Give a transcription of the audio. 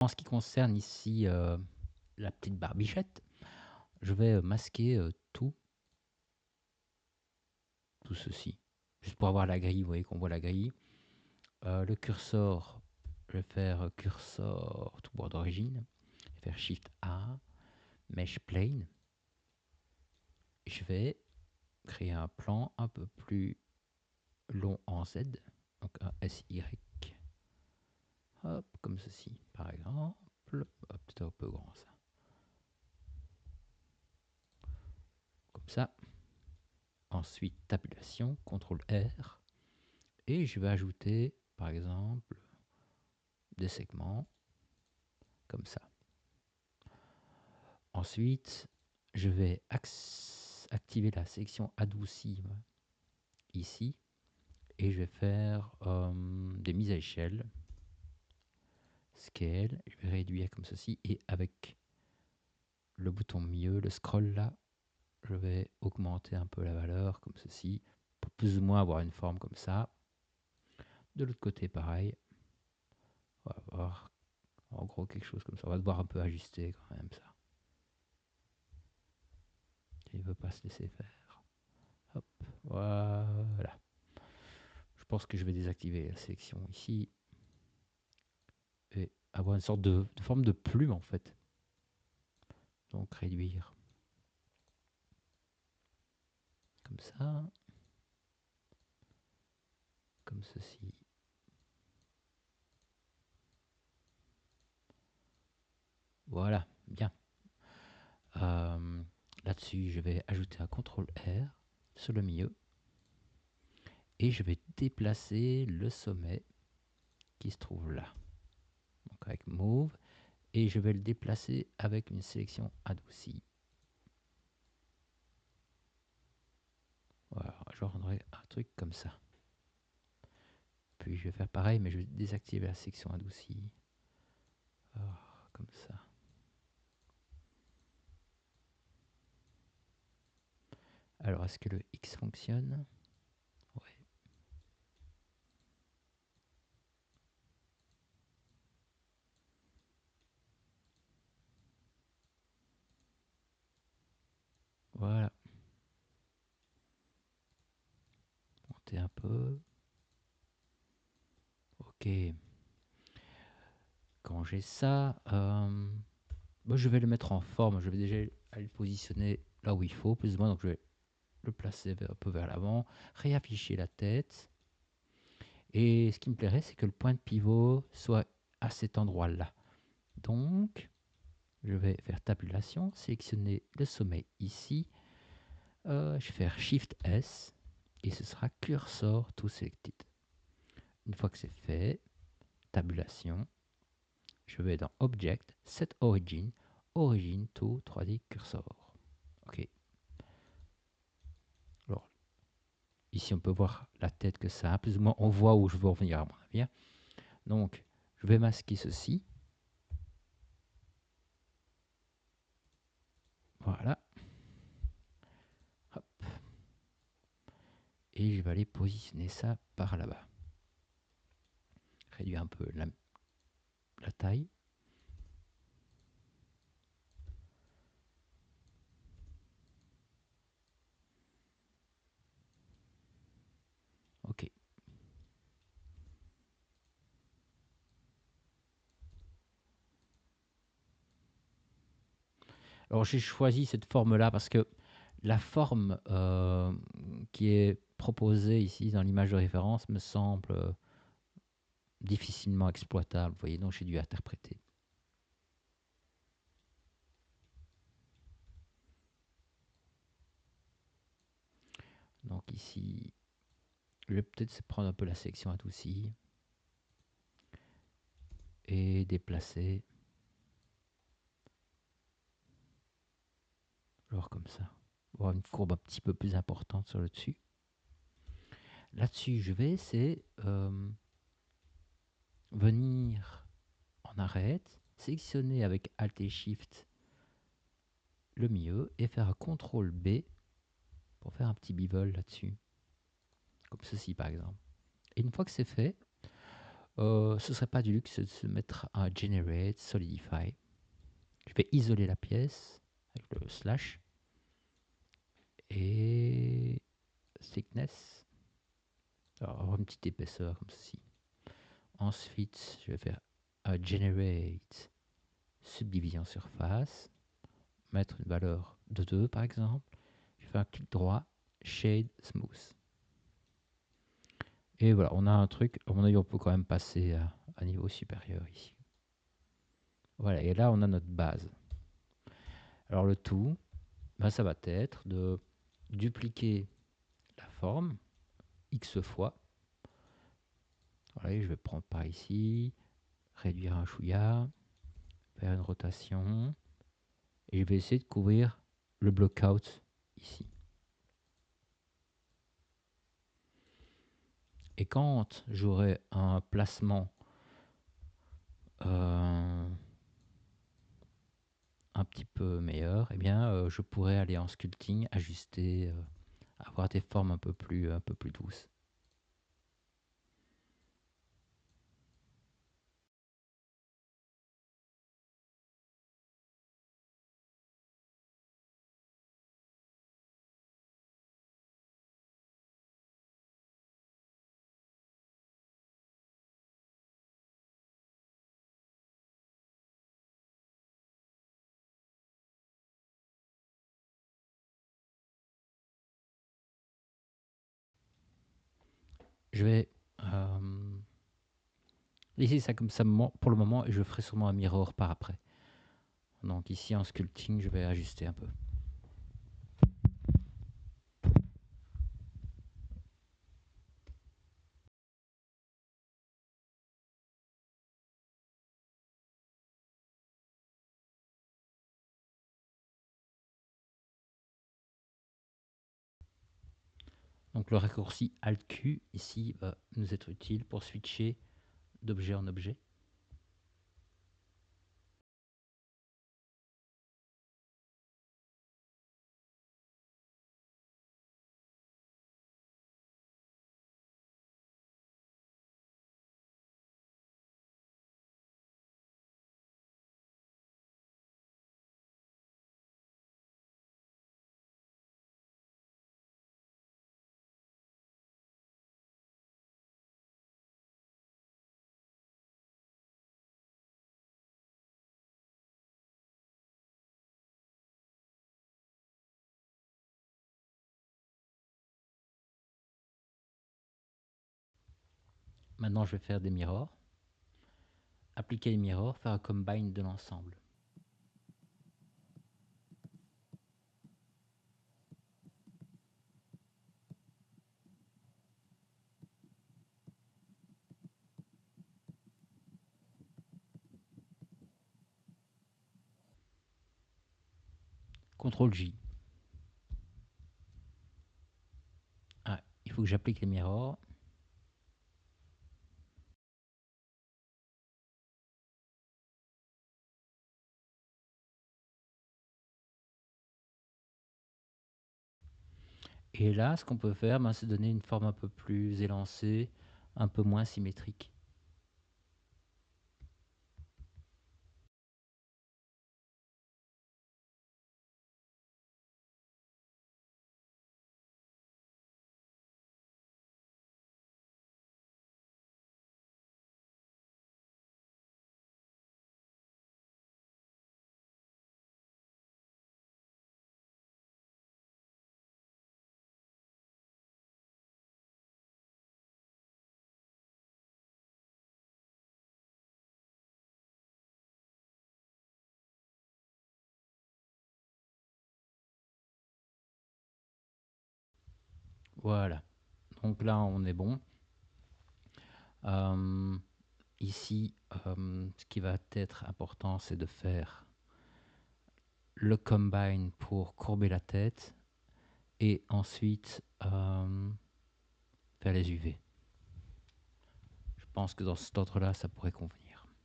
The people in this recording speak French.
En ce qui concerne ici la petite barbichette, je vais masquer tout ceci, juste pour avoir la grille, vous voyez qu'on voit la grille. Le curseur, je vais faire curseur tout bord d'origine, je vais faire Shift A, Mesh Plane. Je vais créer un plan un peu plus long en Z, donc un SY, hop, comme ceci par exemple, peut-être un peu grand ça, comme ça. Ensuite tabulation, CTRL R, et je vais ajouter par exemple des segments comme ça. Ensuite je vais activer la sélection adoucie ici et je vais faire des mises à échelle, scale, je vais réduire comme ceci, et avec le bouton milieu, le scroll là, je vais augmenter un peu la valeur comme ceci pour plus ou moins avoir une forme comme ça. De l'autre côté pareil, on va avoir en gros quelque chose comme ça, on va devoir un peu ajuster quand même ça. Il ne veut pas se laisser faire. Hop, voilà. Je pense que je vais désactiver la sélection ici et avoir une sorte de forme de plume en fait. Donc réduire comme ça, comme ceci. Voilà, bien. Là-dessus, je vais ajouter un CTRL R sur le milieu et je vais déplacer le sommet qui se trouve là. Donc avec Move, et je vais le déplacer avec une sélection adoucie. Voilà, je rendrai un truc comme ça. Puis je vais faire pareil, mais je vais désactiver la section adoucie. Comme ça. Alors, est-ce que le X fonctionne? Ouais. Voilà. Monter un peu. Ok. Quand j'ai ça, je vais le mettre en forme. Je vais déjà aller le positionner là où il faut, plus ou moins. Donc, je vais le placer un peu vers l'avant, réafficher la tête. Et ce qui me plairait, c'est que le point de pivot soit à cet endroit-là. Donc, je vais faire tabulation, sélectionner le sommet ici. Je vais faire Shift S et ce sera Cursor to Selected. Une fois que c'est fait, tabulation, je vais dans Object, Set Origin, Origin to 3D Cursor. Ok. Alors, ici, on peut voir la tête que ça a. Plus ou moins, on voit où je veux revenir à mon avis. Donc, je vais masquer ceci. Voilà. Hop. Et je vais aller positionner ça par là-bas. Réduire un peu la taille. Ok. Alors j'ai choisi cette forme-là parce que la forme qui est proposée ici dans l'image de référence me semble difficilement exploitable. Vous voyez, donc j'ai dû interpréter. Donc ici, je vais peut-être prendre un peu la sélection adoucie et déplacer. Genre comme ça. Avoir une courbe un petit peu plus importante sur le dessus. Là-dessus, je vais essayer venir en arrête, sélectionner avec Alt et Shift le milieu et faire un CTRL B pour faire un petit bevel là-dessus. Comme ceci par exemple. Et une fois que c'est fait, ce serait pas du luxe de se mettre à Generate, Solidify. Je vais isoler la pièce avec le slash et thickness. Alors, avoir une petite épaisseur comme ceci. Ensuite, je vais faire Generate, subdivision surface, mettre une valeur de 2 par exemple. Je fais un clic droit, Shade Smooth. Et voilà, on a un truc, à mon avis, on peut quand même passer à niveau supérieur ici. Voilà, et là, on a notre base. Alors le tout, ben, ça va être de dupliquer la forme X fois. Voilà, je vais prendre par ici, réduire un chouïa, faire une rotation, et je vais essayer de couvrir le blockout ici. Et quand j'aurai un placement un petit peu meilleur, eh bien, je pourrais aller en sculpting, ajuster, avoir des formes un peu plus douces. Je vais laisser ça comme ça pour le moment et je ferai sûrement un mirror par après. Donc ici en sculpting, je vais ajuster un peu. Donc le raccourci Alt-Q ici va nous être utile pour switcher d'objet en objet. Maintenant, je vais faire des mirrors. Appliquer les mirrors, faire un combine de l'ensemble. CTRL J. Ah, il faut que j'applique les mirrors. Et là, ce qu'on peut faire, c'est donner une forme un peu plus élancée, un peu moins symétrique. Voilà. Donc là, on est bon. Ici, ce qui va être important, c'est de faire le combine pour courber la tête et ensuite faire les UV. Je pense que dans cet ordre-là, ça pourrait convenir.